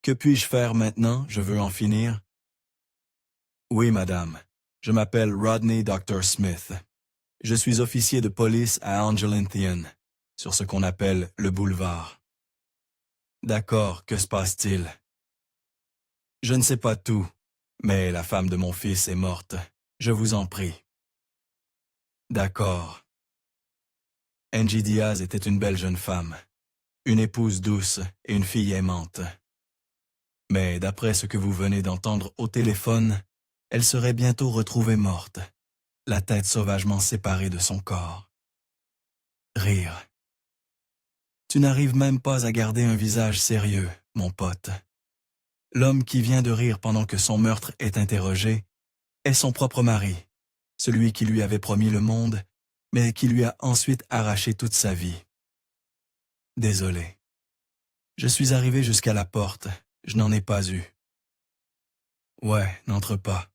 Que puis-je faire maintenant? Je veux en finir. Oui, madame. Je m'appelle Rodney Dr. Smith. Je suis officier de police à Angelinthian, sur ce qu'on appelle le boulevard. D'accord, que se passe-t-il? Je ne sais pas tout, mais la femme de mon fils est morte. Je vous en prie. D'accord. Angie Diaz était une belle jeune femme, une épouse douce et une fille aimante. Mais d'après ce que vous venez d'entendre au téléphone, elle serait bientôt retrouvée morte, la tête sauvagement séparée de son corps. Rire. Tu n'arrives même pas à garder un visage sérieux, mon pote. L'homme qui vient de rire pendant que son meurtre est interrogé est son propre mari, celui qui lui avait promis le monde, mais qui lui a ensuite arraché toute sa vie. Désolé. Je suis arrivé jusqu'à la porte, je n'en ai pas eu. Ouais, n'entre pas.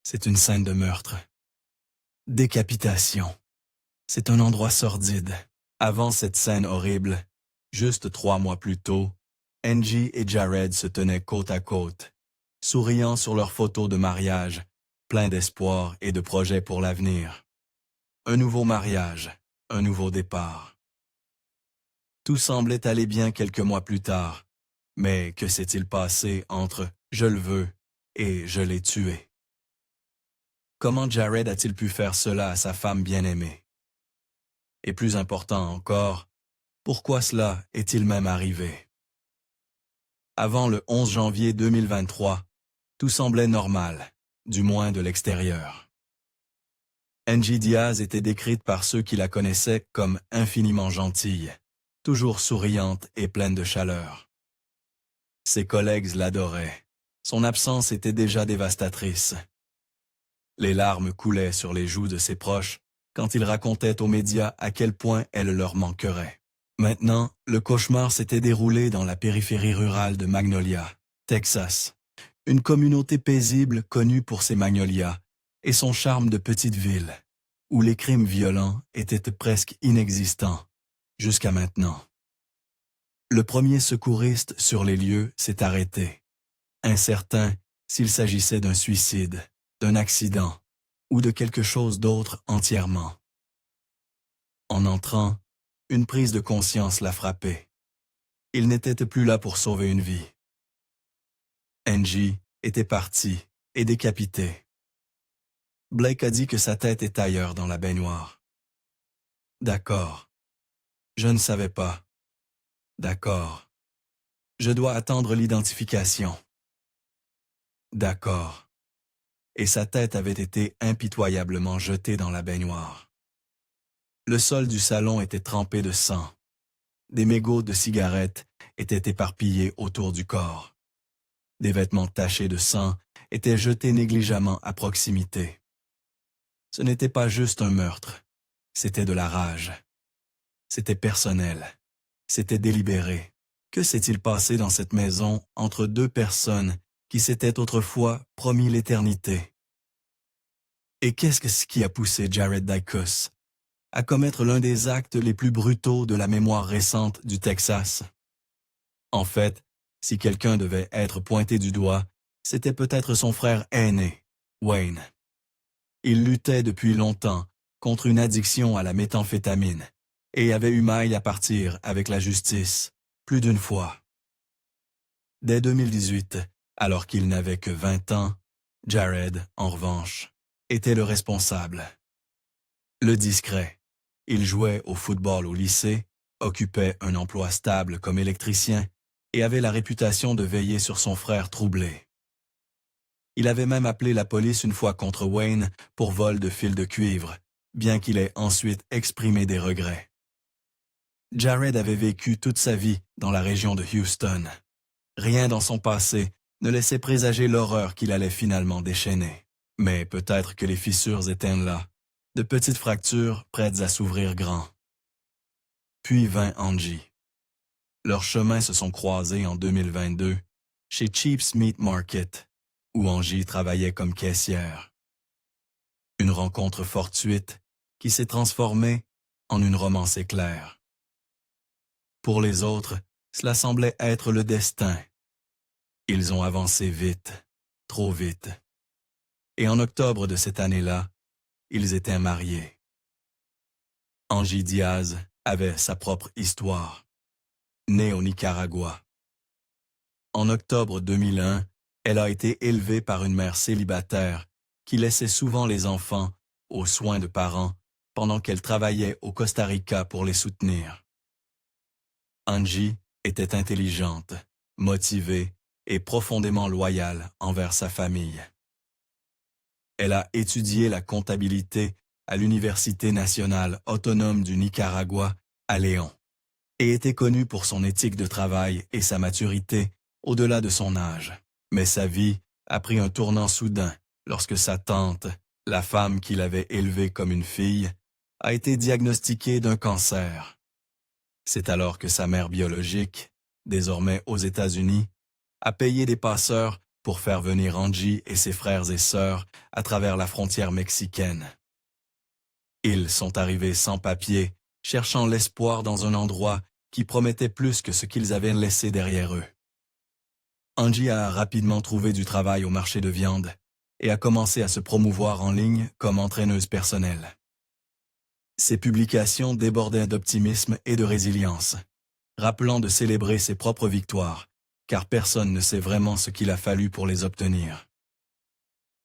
C'est une scène de meurtre. Décapitation. C'est un endroit sordide. Avant cette scène horrible, juste 3 mois plus tôt, Angie et Jared se tenaient côte à côte, souriant sur leurs photos de mariage, pleins d'espoir et de projets pour l'avenir. Un nouveau mariage, un nouveau départ. Tout semblait aller bien quelques mois plus tard, mais que s'est-il passé entre « je le veux » et « je l'ai tué ». Comment Jared a-t-il pu faire cela à sa femme bien-aimée? Et plus important encore, pourquoi cela est-il même arrivé? Avant le 11 janvier 2023, tout semblait normal, du moins de l'extérieur. Angie Diaz était décrite par ceux qui la connaissaient comme infiniment gentille, toujours souriante et pleine de chaleur. Ses collègues l'adoraient. Son absence était déjà dévastatrice. Les larmes coulaient sur les joues de ses proches quand il racontait aux médias à quel point elle leur manquerait. Maintenant, le cauchemar s'était déroulé dans la périphérie rurale de Magnolia, Texas, une communauté paisible connue pour ses magnolias et son charme de petite ville, où les crimes violents étaient presque inexistants, jusqu'à maintenant. Le premier secouriste sur les lieux s'est arrêté, incertain s'il s'agissait d'un suicide, d'un accident ou de quelque chose d'autre entièrement. En entrant, une prise de conscience l'a frappé. Il n'était plus là pour sauver une vie. Angie était partie et décapitée. Blake a dit que sa tête est ailleurs dans la baignoire. D'accord. Je ne savais pas. D'accord. Je dois attendre l'identification. D'accord. Et sa tête avait été impitoyablement jetée dans la baignoire. Le sol du salon était trempé de sang. Des mégots de cigarettes étaient éparpillés autour du corps. Des vêtements tachés de sang étaient jetés négligemment à proximité. Ce n'était pas juste un meurtre, c'était de la rage. C'était personnel, c'était délibéré. Que s'est-il passé dans cette maison entre deux personnes qui s'étaient autrefois promis l'éternité? Et qu'est-ce qui a poussé Jared Dicus à commettre l'un des actes les plus brutaux de la mémoire récente du Texas? En fait, si quelqu'un devait être pointé du doigt, c'était peut-être son frère aîné, Wayne. Il luttait depuis longtemps contre une addiction à la méthamphétamine et avait eu maille à partir avec la justice plus d'une fois. Dès 2018, alors qu'il n'avait que 20 ans, Jared, en revanche, était le responsable. Le discret. Il jouait au football au lycée, occupait un emploi stable comme électricien et avait la réputation de veiller sur son frère troublé. Il avait même appelé la police une fois contre Wayne pour vol de fil de cuivre, bien qu'il ait ensuite exprimé des regrets. Jared avait vécu toute sa vie dans la région de Houston. Rien dans son passé ne laissait présager l'horreur qu'il allait finalement déchaîner. Mais peut-être que les fissures étaient là, de petites fractures prêtes à s'ouvrir grand. Puis vint Angie. Leurs chemins se sont croisés en 2022 chez Cheap's Meat Market, où Angie travaillait comme caissière. Une rencontre fortuite qui s'est transformée en une romance éclair. Pour les autres, cela semblait être le destin. ils ont avancé vite, trop vite. Et en octobre de cette année-là, ils étaient mariés. Angie Diaz avait sa propre histoire. Née au Nicaragua. En octobre 2001, elle a été élevée par une mère célibataire qui laissait souvent les enfants aux soins de parents pendant qu'elle travaillait au Costa Rica pour les soutenir. Angie était intelligente, motivée et profondément loyale envers sa famille. Elle a étudié la comptabilité à l'Université nationale autonome du Nicaragua à Léon et était connue pour son éthique de travail et sa maturité au-delà de son âge. Mais sa vie a pris un tournant soudain lorsque sa tante, la femme qui l'avait élevée comme une fille, a été diagnostiquée d'un cancer. C'est alors que sa mère biologique, désormais aux États-Unis, a payé des passeurs pour faire venir Angie et ses frères et sœurs à travers la frontière mexicaine. Ils sont arrivés sans papier, cherchant l'espoir dans un endroit qui promettait plus que ce qu'ils avaient laissé derrière eux. Angie a rapidement trouvé du travail au marché de viande et a commencé à se promouvoir en ligne comme entraîneuse personnelle. Ses publications débordaient d'optimisme et de résilience, rappelant de célébrer ses propres victoires, car personne ne sait vraiment ce qu'il a fallu pour les obtenir.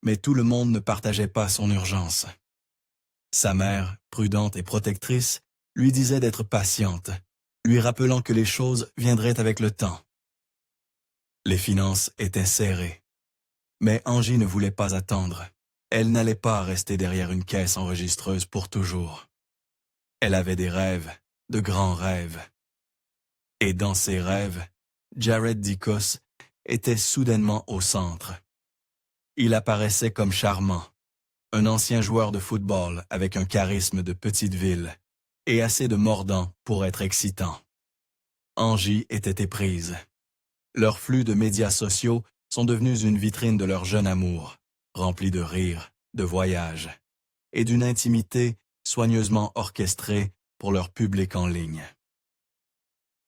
Mais tout le monde ne partageait pas son urgence. Sa mère, prudente et protectrice, lui disait d'être patiente, lui rappelant que les choses viendraient avec le temps. Les finances étaient serrées. Mais Angie ne voulait pas attendre. Elle n'allait pas rester derrière une caisse enregistreuse pour toujours. Elle avait des rêves, de grands rêves. Et dans ses rêves, Jared Dicos était soudainement au centre. Il apparaissait comme charmant, un ancien joueur de football avec un charisme de petite ville et assez de mordant pour être excitant. Angie était éprise. Leurs flux de médias sociaux sont devenus une vitrine de leur jeune amour, rempli de rires, de voyages et d'une intimité soigneusement orchestrée pour leur public en ligne.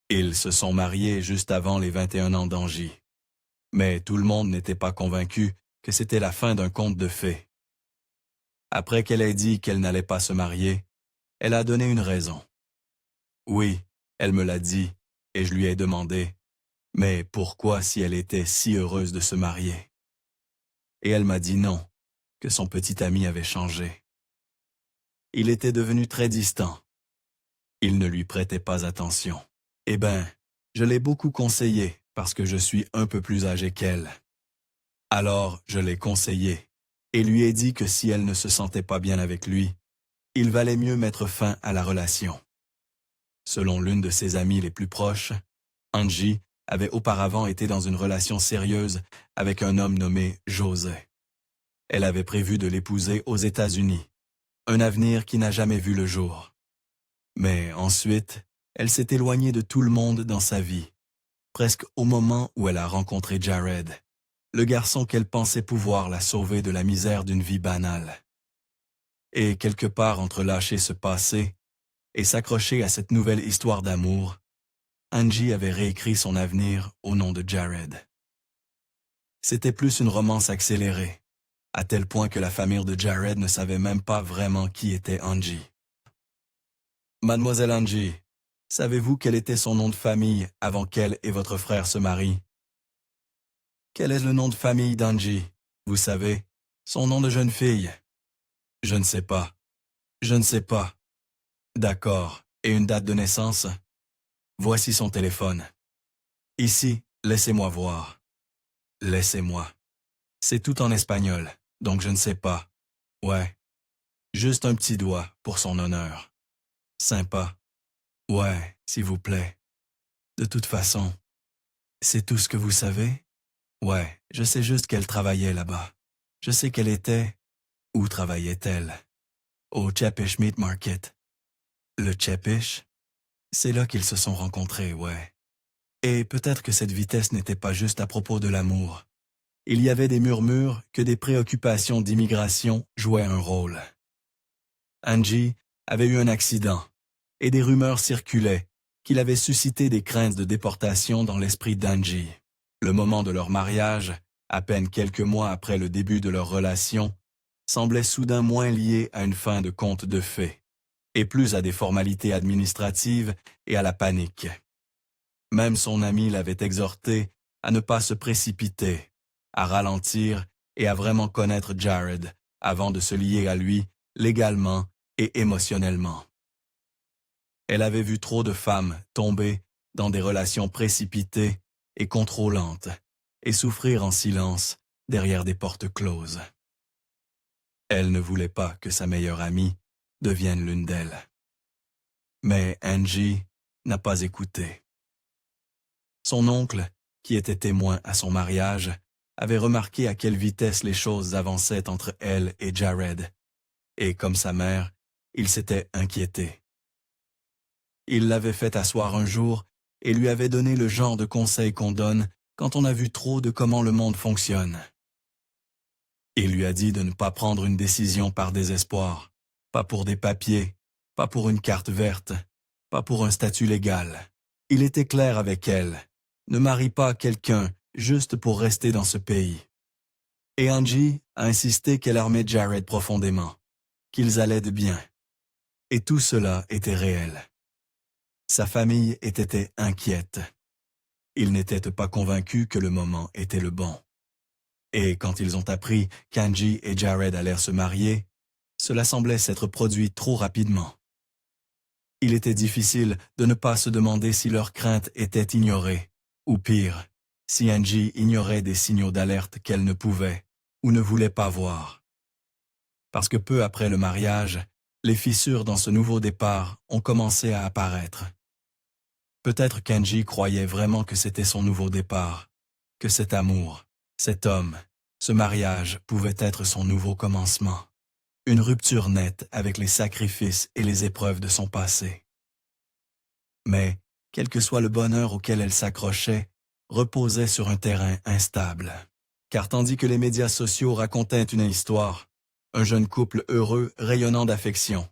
Ils se sont mariés juste avant les 21 ans d'Angie. Mais tout le monde n'était pas convaincu que c'était la fin d'un conte de fées. Après qu'elle ait dit qu'elle n'allait pas se marier, elle a donné une raison. Oui, elle me l'a dit, et je lui ai demandé, mais pourquoi si elle était si heureuse de se marier? Et elle m'a dit non, que son petit ami avait changé. Il était devenu très distant. Il ne lui prêtait pas attention. Eh ben, je l'ai beaucoup conseillé parce que je suis un peu plus âgé qu'elle. Alors, je l'ai conseillé et lui ai dit que si elle ne se sentait pas bien avec lui, il valait mieux mettre fin à la relation. Selon l'une de ses amies les plus proches, Angie avait auparavant été dans une relation sérieuse avec un homme nommé José. Elle avait prévu de l'épouser aux États-Unis, un avenir qui n'a jamais vu le jour. Mais ensuite, elle s'est éloignée de tout le monde dans sa vie, presque au moment où elle a rencontré Jared, le garçon qu'elle pensait pouvoir la sauver de la misère d'une vie banale. Et quelque part entre lâcher ce passé et s'accrocher à cette nouvelle histoire d'amour, Angie avait réécrit son avenir au nom de Jared. C'était plus une romance accélérée, à tel point que la famille de Jared ne savait même pas vraiment qui était Angie. Mademoiselle Angie, savez-vous quel était son nom de famille avant qu'elle et votre frère se marient? Quel est le nom de famille d'Angie? Vous savez, son nom de jeune fille. Je ne sais pas. Je ne sais pas. D'accord. Et une date de naissance? Voici son téléphone. Ici, laissez-moi voir. Laissez-moi. C'est tout en espagnol, donc je ne sais pas. Ouais. Juste un petit doigt pour son honneur. Sympa. Ouais, s'il vous plaît. De toute façon, c'est tout ce que vous savez? Ouais, je sais juste qu'elle travaillait là-bas. Je sais qu'elle était... Où travaillait-elle? Au Chepish Meat Market. Le Chepish? C'est là qu'ils se sont rencontrés, ouais. Et peut-être que cette vitesse n'était pas juste à propos de l'amour. Il y avait des murmures que des préoccupations d'immigration jouaient un rôle. Angie avait eu un accident, et des rumeurs circulaient qu'il avait suscité des craintes de déportation dans l'esprit d'Angie. Le moment de leur mariage, à peine quelques mois après le début de leur relation, semblait soudain moins lié à une fin de conte de fées, et plus à des formalités administratives et à la panique. Même son ami l'avait exhorté à ne pas se précipiter, à ralentir et à vraiment connaître Jared avant de se lier à lui légalement et émotionnellement. Elle avait vu trop de femmes tomber dans des relations précipitées et contrôlantes et souffrir en silence derrière des portes closes. Elle ne voulait pas que sa meilleure amie devienne l'une d'elles. Mais Angie n'a pas écouté. Son oncle, qui était témoin à son mariage, avait remarqué à quelle vitesse les choses avançaient entre elle et Jared, et comme sa mère, il s'était inquiété. Il l'avait fait asseoir un jour et lui avait donné le genre de conseil qu'on donne quand on a vu trop de comment le monde fonctionne. Il lui a dit de ne pas prendre une décision par désespoir, pas pour des papiers, pas pour une carte verte, pas pour un statut légal. Il était clair avec elle. Ne marie pas quelqu'un juste pour rester dans ce pays. Et Angie a insisté qu'elle aimait Jared profondément, qu'ils allaient de bien. Et tout cela était réel. Sa famille était inquiète. Ils n'étaient pas convaincus que le moment était le bon. Et quand ils ont appris qu'Angie et Jared allèrent se marier, cela semblait s'être produit trop rapidement. Il était difficile de ne pas se demander si leurs craintes étaient ignorées, ou pire, si Angie ignorait des signaux d'alerte qu'elle ne pouvait ou ne voulait pas voir. Parce que peu après le mariage, les fissures dans ce nouveau départ ont commencé à apparaître. Peut-être qu'Angie croyait vraiment que c'était son nouveau départ, que cet amour, cet homme, ce mariage pouvait être son nouveau commencement. Une rupture nette avec les sacrifices et les épreuves de son passé. Mais, quel que soit le bonheur auquel elle s'accrochait, reposait sur un terrain instable. Car tandis que les médias sociaux racontaient une histoire, un jeune couple heureux rayonnant d'affection,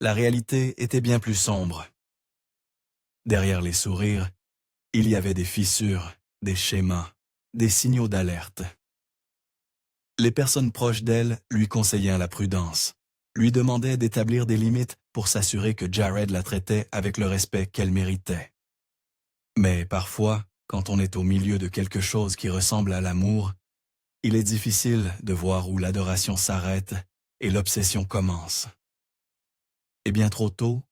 la réalité était bien plus sombre. Derrière les sourires, il y avait des fissures, des schémas, des signaux d'alerte. Les personnes proches d'elle lui conseillaient la prudence, lui demandaient d'établir des limites pour s'assurer que Jared la traitait avec le respect qu'elle méritait. Mais parfois, quand on est au milieu de quelque chose qui ressemble à l'amour, il est difficile de voir où l'adoration s'arrête et l'obsession commence. Et bien trop tôt,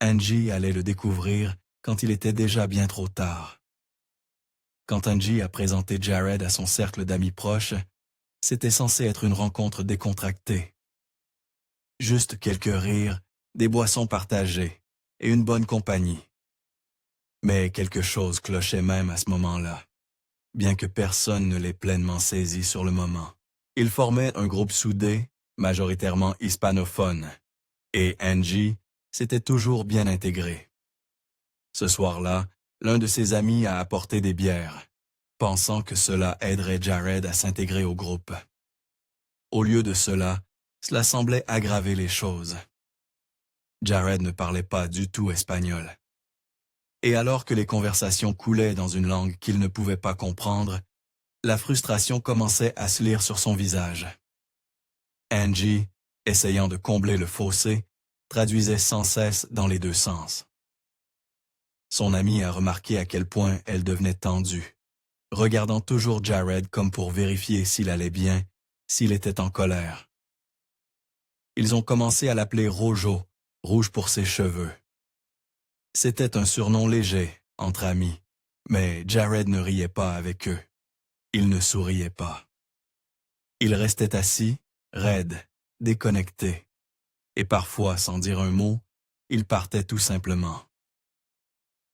Angie allait le découvrir quand il était déjà bien trop tard. Quand Angie a présenté Jared à son cercle d'amis proches, c'était censé être une rencontre décontractée. Juste quelques rires, des boissons partagées et une bonne compagnie. Mais quelque chose clochait même à ce moment-là, bien que personne ne l'ait pleinement saisi sur le moment. Ils formaient un groupe soudé, majoritairement hispanophone, et Angie s'était toujours bien intégrée. Ce soir-là, l'un de ses amis a apporté des bières, pensant que cela aiderait Jared à s'intégrer au groupe. Au lieu de cela semblait aggraver les choses. Jared ne parlait pas du tout espagnol. Et alors que les conversations coulaient dans une langue qu'il ne pouvait pas comprendre, la frustration commençait à se lire sur son visage. Angie, essayant de combler le fossé, traduisait sans cesse dans les deux sens. Son amie a remarqué à quel point elle devenait tendue, regardant toujours Jared comme pour vérifier s'il allait bien, s'il était en colère. Ils ont commencé à l'appeler Rojo, rouge pour ses cheveux. C'était un surnom léger, entre amis, mais Jared ne riait pas avec eux. Il ne souriait pas. Il restait assis, raide, déconnecté, et parfois, sans dire un mot, il partait tout simplement.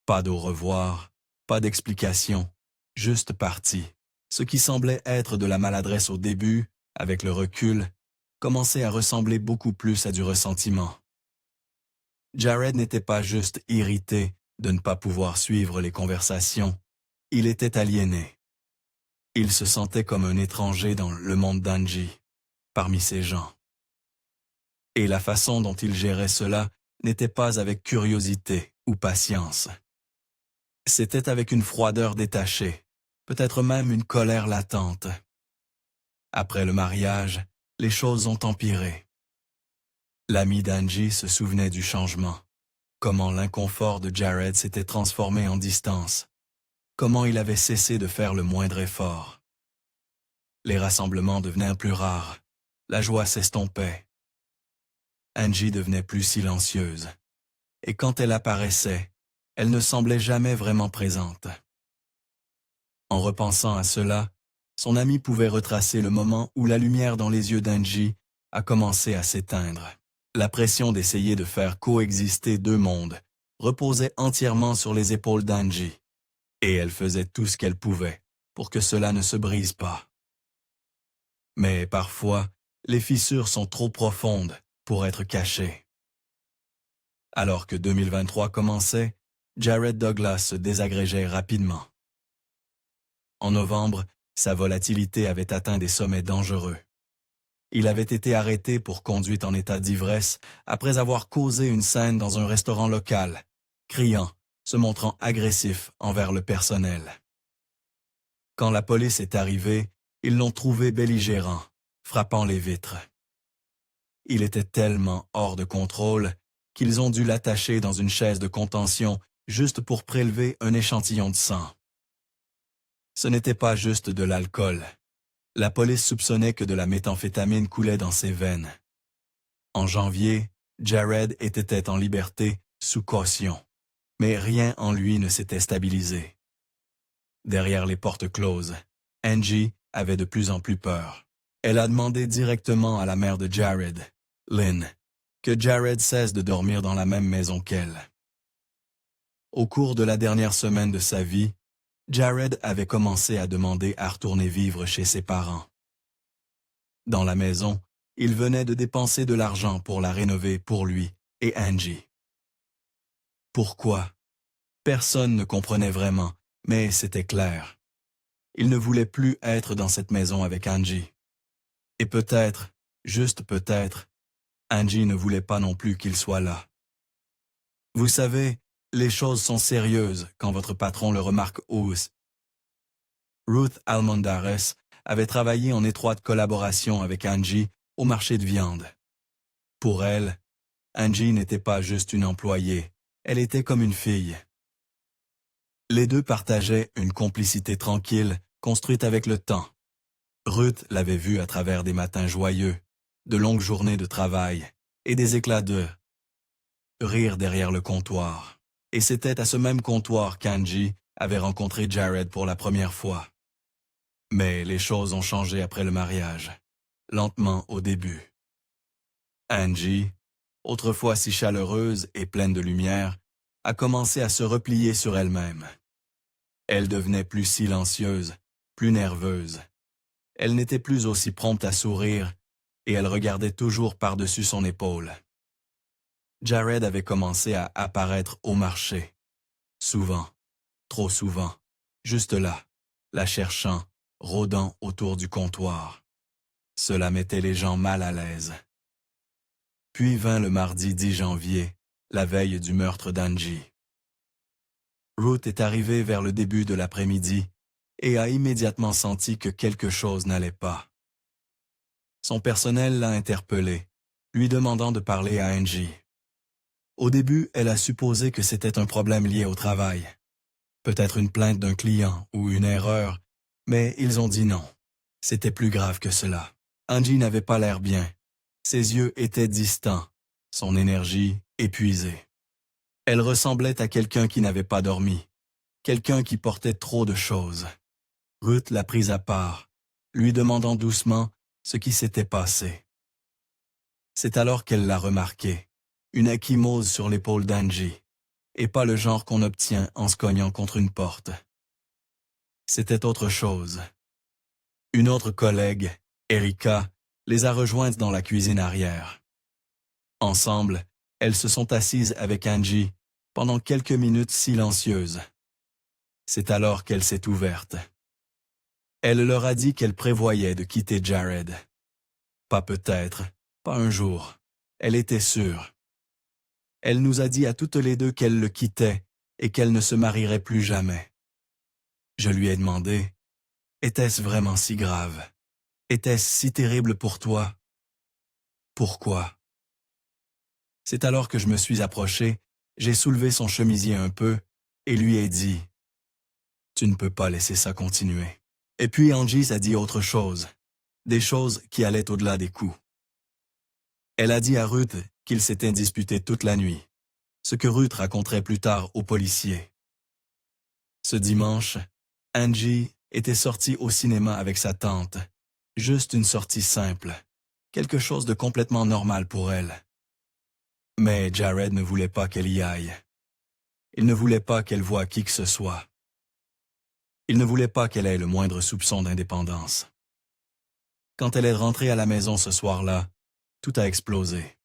Pas d'au revoir, pas d'explication, juste parti. Ce qui semblait être de la maladresse au début, avec le recul, commençait à ressembler beaucoup plus à du ressentiment. Jared n'était pas juste irrité de ne pas pouvoir suivre les conversations, il était aliéné. Il se sentait comme un étranger dans le monde d'Angie, parmi ces gens. Et la façon dont il gérait cela n'était pas avec curiosité ou patience. C'était avec une froideur détachée, peut-être même une colère latente. Après le mariage, les choses ont empiré. L'ami d'Angie se souvenait du changement, comment l'inconfort de Jared s'était transformé en distance, comment il avait cessé de faire le moindre effort. Les rassemblements devenaient plus rares, la joie s'estompait. Angie devenait plus silencieuse, et quand elle apparaissait, elle ne semblait jamais vraiment présente. En repensant à cela, son ami pouvait retracer le moment où la lumière dans les yeux d'Angie a commencé à s'éteindre. La pression d'essayer de faire coexister deux mondes reposait entièrement sur les épaules d'Angie, et elle faisait tout ce qu'elle pouvait pour que cela ne se brise pas. Mais parfois, les fissures sont trop profondes pour être cachées. Alors que 2023 commençait, Jared Douglas se désagrégeait rapidement. En novembre, sa volatilité avait atteint des sommets dangereux. Il avait été arrêté pour conduite en état d'ivresse après avoir causé une scène dans un restaurant local, criant, se montrant agressif envers le personnel. Quand la police est arrivée, ils l'ont trouvé belligérant, frappant les vitres. Il était tellement hors de contrôle qu'ils ont dû l'attacher dans une chaise de contention juste pour prélever un échantillon de sang. Ce n'était pas juste de l'alcool. La police soupçonnait que de la méthamphétamine coulait dans ses veines. En janvier, Jared était en liberté sous caution, mais rien en lui ne s'était stabilisé. Derrière les portes closes, Angie avait de plus en plus peur. Elle a demandé directement à la mère de Jared, Lynn, que Jared cesse de dormir dans la même maison qu'elle. Au cours de la dernière semaine de sa vie, Jared avait commencé à demander à retourner vivre chez ses parents. Dans la maison, il venait de dépenser de l'argent pour la rénover pour lui et Angie. Pourquoi? Personne ne comprenait vraiment, mais c'était clair. Il ne voulait plus être dans cette maison avec Angie. Et peut-être, juste peut-être, Angie ne voulait pas non plus qu'il soit là. Vous savez, les choses sont sérieuses quand votre patron le remarque aussi. Ruth Almondares avait travaillé en étroite collaboration avec Angie au marché de viande. Pour elle, Angie n'était pas juste une employée, elle était comme une fille. Les deux partageaient une complicité tranquille, construite avec le temps. Ruth l'avait vue à travers des matins joyeux, de longues journées de travail et des éclats de rire derrière le comptoir. Et c'était à ce même comptoir qu'Angie avait rencontré Jared pour la première fois. Mais les choses ont changé après le mariage, lentement au début. Angie, autrefois si chaleureuse et pleine de lumière, a commencé à se replier sur elle-même. Elle devenait plus silencieuse, plus nerveuse. Elle n'était plus aussi prompte à sourire et elle regardait toujours par-dessus son épaule. Jared avait commencé à apparaître au marché. Souvent, trop souvent, juste là, la cherchant, rôdant autour du comptoir. Cela mettait les gens mal à l'aise. Puis vint le mardi 10 janvier, la veille du meurtre d'Angie. Ruth est arrivée vers le début de l'après-midi et a immédiatement senti que quelque chose n'allait pas. Son personnel l'a interpellée, lui demandant de parler à Angie. Au début, elle a supposé que c'était un problème lié au travail. Peut-être une plainte d'un client ou une erreur, mais ils ont dit non. C'était plus grave que cela. Angie n'avait pas l'air bien. Ses yeux étaient distants, son énergie épuisée. Elle ressemblait à quelqu'un qui n'avait pas dormi, quelqu'un qui portait trop de choses. Ruth l'a prise à part, lui demandant doucement ce qui s'était passé. C'est alors qu'elle l'a remarqué, une ecchymose sur l'épaule d'Angie, et pas le genre qu'on obtient en se cognant contre une porte. C'était autre chose. Une autre collègue, Erika, les a rejointes dans la cuisine arrière. Ensemble, elles se sont assises avec Angie pendant quelques minutes silencieuses. C'est alors qu'elle s'est ouverte. Elle leur a dit qu'elle prévoyait de quitter Jared. Pas peut-être, pas un jour. Elle était sûre. Elle nous a dit à toutes les deux qu'elle le quittait et qu'elle ne se marierait plus jamais. Je lui ai demandé, « Était-ce vraiment si grave? Était-ce si terrible pour toi? Pourquoi? » C'est alors que je me suis approché, j'ai soulevé son chemisier un peu et lui ai dit, « Tu ne peux pas laisser ça continuer. » Et puis Angie a dit autre chose, des choses qui allaient au-delà des coups. Elle a dit à Ruth qu'ils s'étaient disputés toute la nuit, ce que Ruth raconterait plus tard aux policiers. Ce dimanche, Angie était sortie au cinéma avec sa tante, juste une sortie simple, quelque chose de complètement normal pour elle. Mais Jared ne voulait pas qu'elle y aille. Il ne voulait pas qu'elle voie qui que ce soit. Il ne voulait pas qu'elle ait le moindre soupçon d'indépendance. Quand elle est rentrée à la maison ce soir-là, tout a explosé.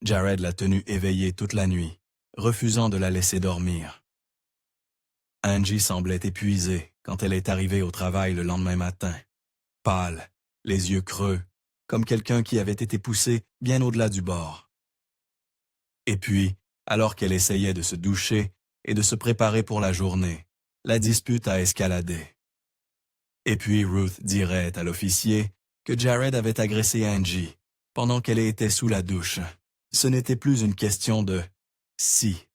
Jared l'a tenue éveillée toute la nuit, refusant de la laisser dormir. Angie semblait épuisée quand elle est arrivée au travail le lendemain matin, pâle, les yeux creux, comme quelqu'un qui avait été poussé bien au-delà du bord. Et puis, alors qu'elle essayait de se doucher et de se préparer pour la journée, la dispute a escaladé. Et puis Ruth dirait à l'officier que Jared avait agressé Angie pendant qu'elle était sous la douche. Ce n'était plus une question de « si ».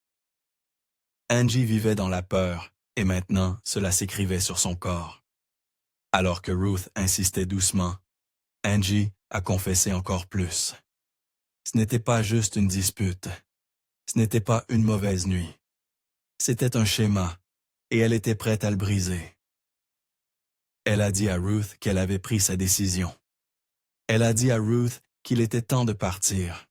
Angie vivait dans la peur et maintenant cela s'écrivait sur son corps. Alors que Ruth insistait doucement, Angie a confessé encore plus. Ce n'était pas juste une dispute. Ce n'était pas une mauvaise nuit. C'était un schéma et elle était prête à le briser. Elle a dit à Ruth qu'elle avait pris sa décision. Elle a dit à Ruth qu'il était temps de partir.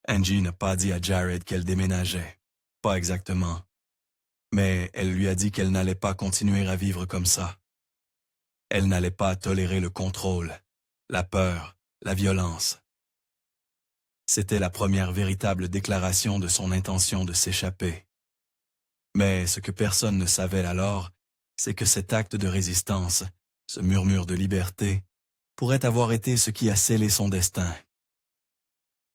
Angie n'a pas dit à Jared qu'elle déménageait. Pas exactement. Mais elle lui a dit qu'elle n'allait pas continuer à vivre comme ça. Elle n'allait pas tolérer le contrôle, la peur, la violence. C'était la première véritable déclaration de son intention de s'échapper. Mais ce que personne ne savait alors, c'est que cet acte de résistance, ce murmure de liberté, pourrait avoir été ce qui a scellé son destin.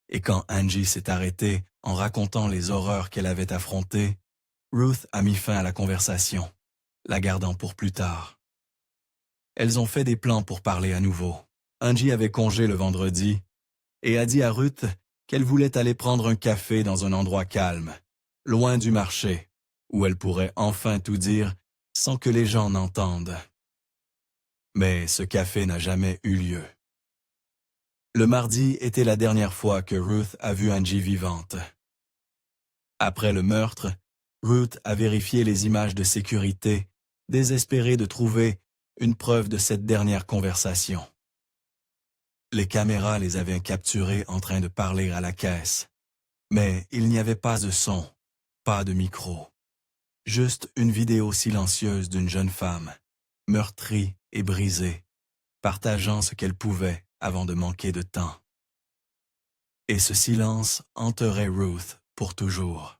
Et quand Angie s'est arrêtée en racontant les horreurs qu'elle avait affrontées, Ruth a mis fin à la conversation, la gardant pour plus tard. Elles ont fait des plans pour parler à nouveau. Angie avait congé le vendredi et a dit à Ruth qu'elle voulait aller prendre un café dans un endroit calme, loin du marché, où elle pourrait enfin tout dire sans que les gens n'entendent. Mais ce café n'a jamais eu lieu. Le mardi était la dernière fois que Ruth a vu Angie vivante. Après le meurtre, Ruth a vérifié les images de sécurité, désespérée de trouver une preuve de cette dernière conversation. Les caméras les avaient capturés en train de parler à la caisse, mais il n'y avait pas de son, pas de micro. Juste une vidéo silencieuse d'une jeune femme, meurtrie et brisée, partageant ce qu'elle pouvait avant de manquer de temps. Et ce silence hanterait Ruth pour toujours.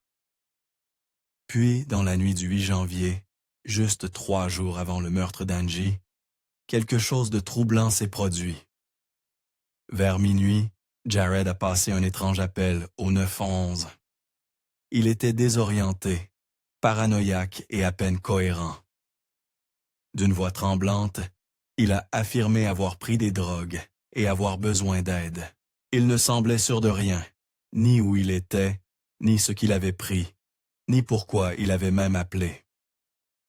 Puis, dans la nuit du 8 janvier, juste 3 jours avant le meurtre d'Angie, quelque chose de troublant s'est produit. Vers minuit, Jared a passé un étrange appel au 911. Il était désorienté, paranoïaque et à peine cohérent. D'une voix tremblante, il a affirmé avoir pris des drogues et avoir besoin d'aide. Il ne semblait sûr de rien, ni où il était, ni ce qu'il avait pris, ni pourquoi il avait même appelé.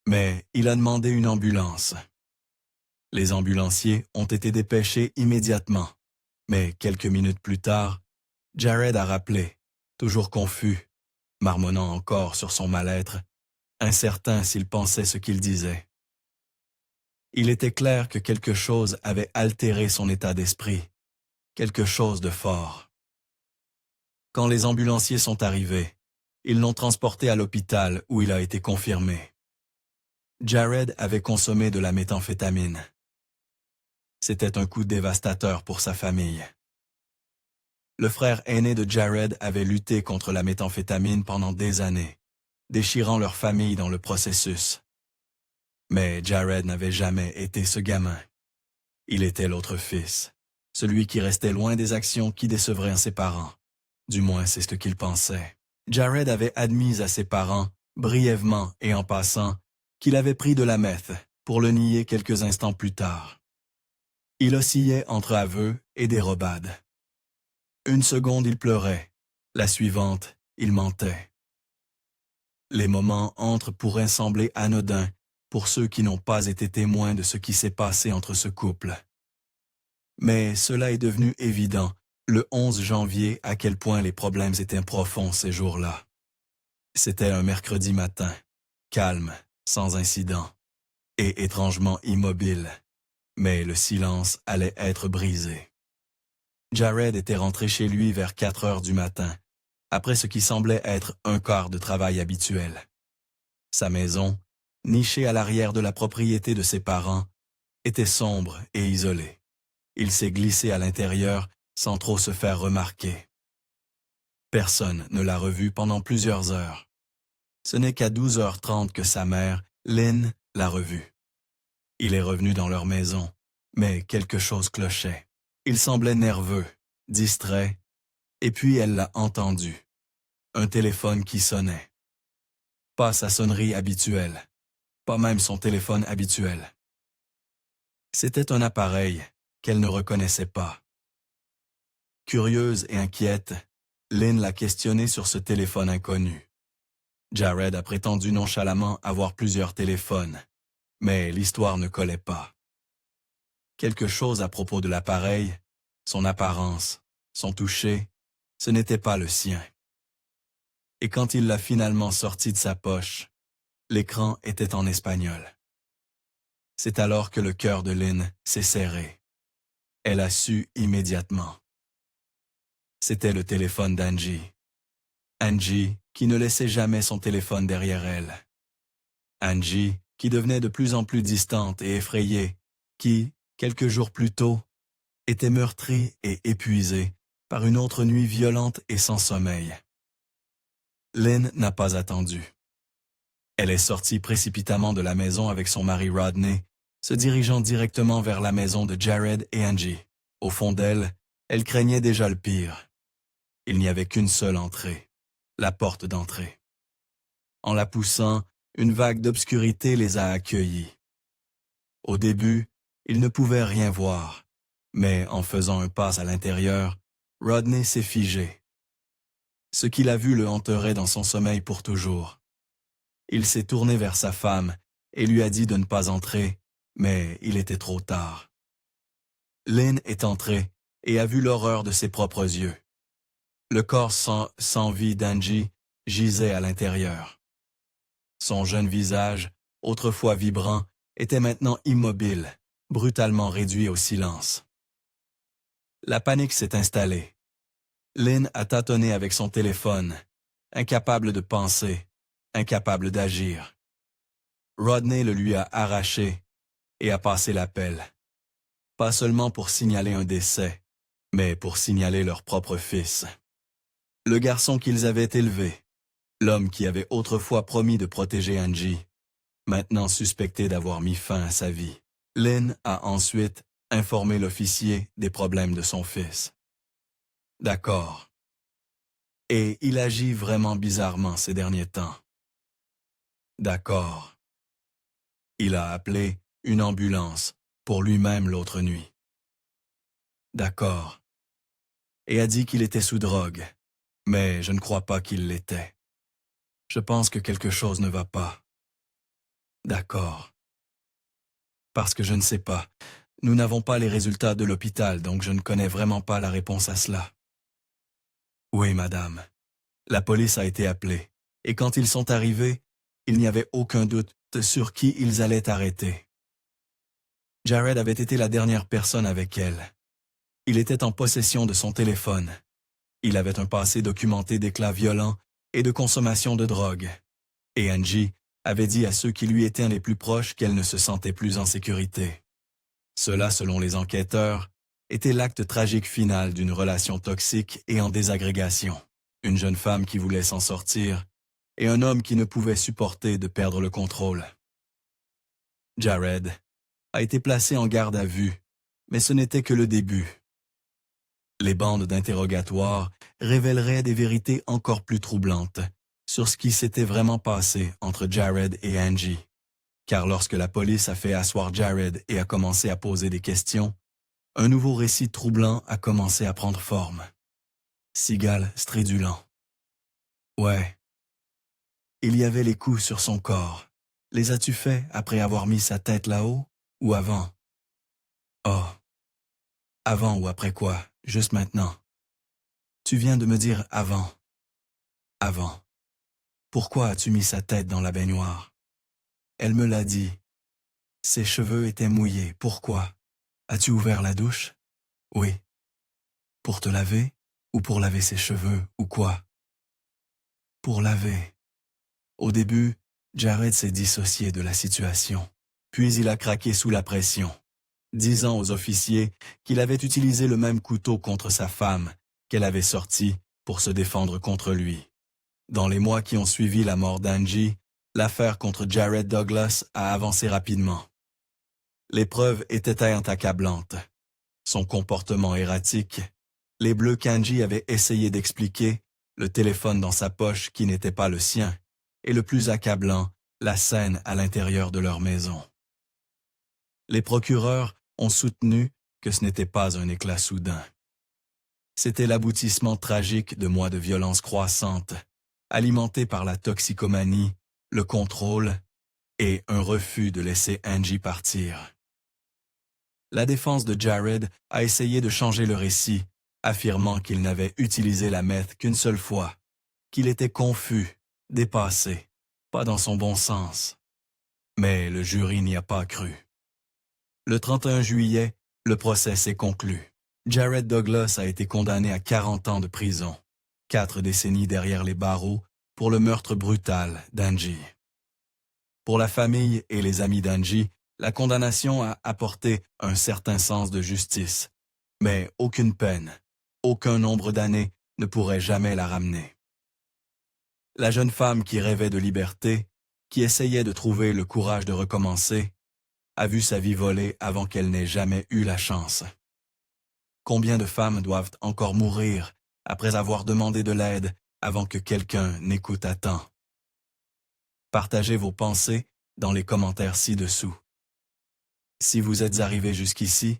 Mais il a demandé une ambulance. Les ambulanciers ont été dépêchés immédiatement, mais quelques minutes plus tard, Jared a rappelé, toujours confus, marmonnant encore sur son mal-être, incertain s'il pensait ce qu'il disait. Il était clair que quelque chose avait altéré son état d'esprit, quelque chose de fort. Quand les ambulanciers sont arrivés, ils l'ont transporté à l'hôpital où il a été confirmé. Jared avait consommé de la méthamphétamine. C'était un coup dévastateur pour sa famille. Le frère aîné de Jared avait lutté contre la méthamphétamine pendant des années, déchirant leur famille dans le processus. Mais Jared n'avait jamais été ce gamin. Il était l'autre fils, celui qui restait loin des actions qui décevraient ses parents. Du moins, c'est ce qu'il pensait. Jared avait admis à ses parents, brièvement et en passant, qu'il avait pris de la meth pour le nier quelques instants plus tard. Il oscillait entre aveux et dérobade. Une seconde, il pleurait. La suivante, il mentait. Les moments entre pourraient sembler anodins pour ceux qui n'ont pas été témoins de ce qui s'est passé entre ce couple. Mais cela est devenu évident le 11 janvier à quel point les problèmes étaient profonds ces jours-là. C'était un mercredi matin, calme, sans incident, et étrangement immobile, mais le silence allait être brisé. Jared était rentré chez lui vers 4 heures du matin, après ce qui semblait être un quart de travail habituel. Sa maison, nichée à l'arrière de la propriété de ses parents, était sombre et isolée. Il s'est glissé à l'intérieur sans trop se faire remarquer. Personne ne l'a revu pendant plusieurs heures. Ce n'est qu'à 12h30 que sa mère, Lynn, l'a revu. Il est revenu dans leur maison, mais quelque chose clochait. Il semblait nerveux, distrait, et puis elle l'a entendu. Un téléphone qui sonnait. Pas sa sonnerie habituelle, pas même son téléphone habituel. C'était un appareil qu'elle ne reconnaissait pas. Curieuse et inquiète, Lynn l'a questionnée sur ce téléphone inconnu. Jared a prétendu nonchalamment avoir plusieurs téléphones, mais l'histoire ne collait pas. Quelque chose à propos de l'appareil, son apparence, son toucher, ce n'était pas le sien. Et quand il l'a finalement sorti de sa poche, l'écran était en espagnol. C'est alors que le cœur de Lynn s'est serré. Elle a su immédiatement. C'était le téléphone d'Angie. Angie qui ne laissait jamais son téléphone derrière elle. Angie qui devenait de plus en plus distante et effrayée, qui, quelques jours plus tôt, était meurtrie et épuisée par une autre nuit violente et sans sommeil. Lynn n'a pas attendu. Elle est sortie précipitamment de la maison avec son mari Rodney, se dirigeant directement vers la maison de Jared et Angie. Au fond d'elle, elle craignait déjà le pire. Il n'y avait qu'une seule entrée, la porte d'entrée. En la poussant, une vague d'obscurité les a accueillis. Au début, ils ne pouvaient rien voir, mais en faisant un pas à l'intérieur, Rodney s'est figé. Ce qu'il a vu le hanterait dans son sommeil pour toujours. Il s'est tourné vers sa femme et lui a dit de ne pas entrer, mais il était trop tard. Lynn est entrée et a vu l'horreur de ses propres yeux. Le corps sans vie d'Angie gisait à l'intérieur. Son jeune visage, autrefois vibrant, était maintenant immobile, brutalement réduit au silence. La panique s'est installée. Lynn a tâtonné avec son téléphone, incapable de penser, incapable d'agir. Rodney le lui a arraché et a passé l'appel. Pas seulement pour signaler un décès, mais pour signaler leur propre fils. Le garçon qu'ils avaient élevé, l'homme qui avait autrefois promis de protéger Angie, maintenant suspecté d'avoir mis fin à sa vie. Lynn a ensuite informé l'officier des problèmes de son fils. D'accord. Et il agit vraiment bizarrement ces derniers temps. D'accord. Il a appelé une ambulance pour lui-même l'autre nuit. D'accord. Et a dit qu'il était sous drogue, mais je ne crois pas qu'il l'était. Je pense que quelque chose ne va pas. D'accord. Parce que je ne sais pas. Nous n'avons pas les résultats de l'hôpital, donc je ne connais vraiment pas la réponse à cela. Oui, madame. La police a été appelée, et quand ils sont arrivés, il n'y avait aucun doute sur qui ils allaient arrêter. Jared avait été la dernière personne avec elle. Il était en possession de son téléphone. Il avait un passé documenté d'éclats violents et de consommation de drogue. Et Angie avait dit à ceux qui lui étaient les plus proches qu'elle ne se sentait plus en sécurité. Cela, selon les enquêteurs, était l'acte tragique final d'une relation toxique et en désagrégation. Une jeune femme qui voulait s'en sortir et un homme qui ne pouvait supporter de perdre le contrôle. Jared a été placé en garde à vue, mais ce n'était que le début. Les bandes d'interrogatoire révéleraient des vérités encore plus troublantes sur ce qui s'était vraiment passé entre Jared et Angie. car lorsque la police a fait asseoir Jared et a commencé à poser des questions, un nouveau récit troublant a commencé à prendre forme. Seagal stridulent. Ouais. Il y avait les coups sur son corps. Les as-tu faits après avoir mis sa tête là-haut ou avant? Oh. Avant ou après quoi? Juste maintenant. Tu viens de me dire avant. Avant. Pourquoi as-tu mis sa tête dans la baignoire? Elle me l'a dit. Ses cheveux étaient mouillés. Pourquoi? As-tu ouvert la douche? Oui. Pour te laver ou pour laver ses cheveux ou quoi? Pour laver. Au début, Jared s'est dissocié de la situation. Puis il a craqué sous la pression, disant aux officiers qu'il avait utilisé le même couteau contre sa femme qu'elle avait sorti pour se défendre contre lui. Dans les mois qui ont suivi la mort d'Angie, l'affaire contre Jared Douglas a avancé rapidement. Les preuves étaient accablantes. Son comportement erratique, les bleus qu'Angie avait essayé d'expliquer, le téléphone dans sa poche qui n'était pas le sien, et le plus accablant, la scène à l'intérieur de leur maison. Les procureurs ont soutenu que ce n'était pas un éclat soudain. C'était l'aboutissement tragique de mois de violence croissante, alimentés par la toxicomanie, le contrôle et un refus de laisser Angie partir. La défense de Jared a essayé de changer le récit, affirmant qu'il n'avait utilisé la meth qu'une seule fois, qu'il était confus, dépassé, pas dans son bon sens. Mais le jury n'y a pas cru. Le 31 juillet, le procès s'est conclu. Jared Douglas a été condamné à 40 ans de prison, 4 décennies derrière les barreaux pour le meurtre brutal d'Angie. Pour la famille et les amis d'Angie, la condamnation a apporté un certain sens de justice, mais aucune peine, aucun nombre d'années ne pourrait jamais la ramener. La jeune femme qui rêvait de liberté, qui essayait de trouver le courage de recommencer, a vu sa vie voler avant qu'elle n'ait jamais eu la chance. Combien de femmes doivent encore mourir après avoir demandé de l'aide avant que quelqu'un n'écoute à temps? Partagez vos pensées dans les commentaires ci-dessous. Si vous êtes arrivé jusqu'ici,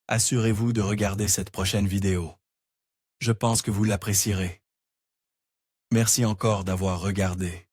assurez-vous de regarder cette prochaine vidéo. Je pense que vous l'apprécierez. Merci encore d'avoir regardé.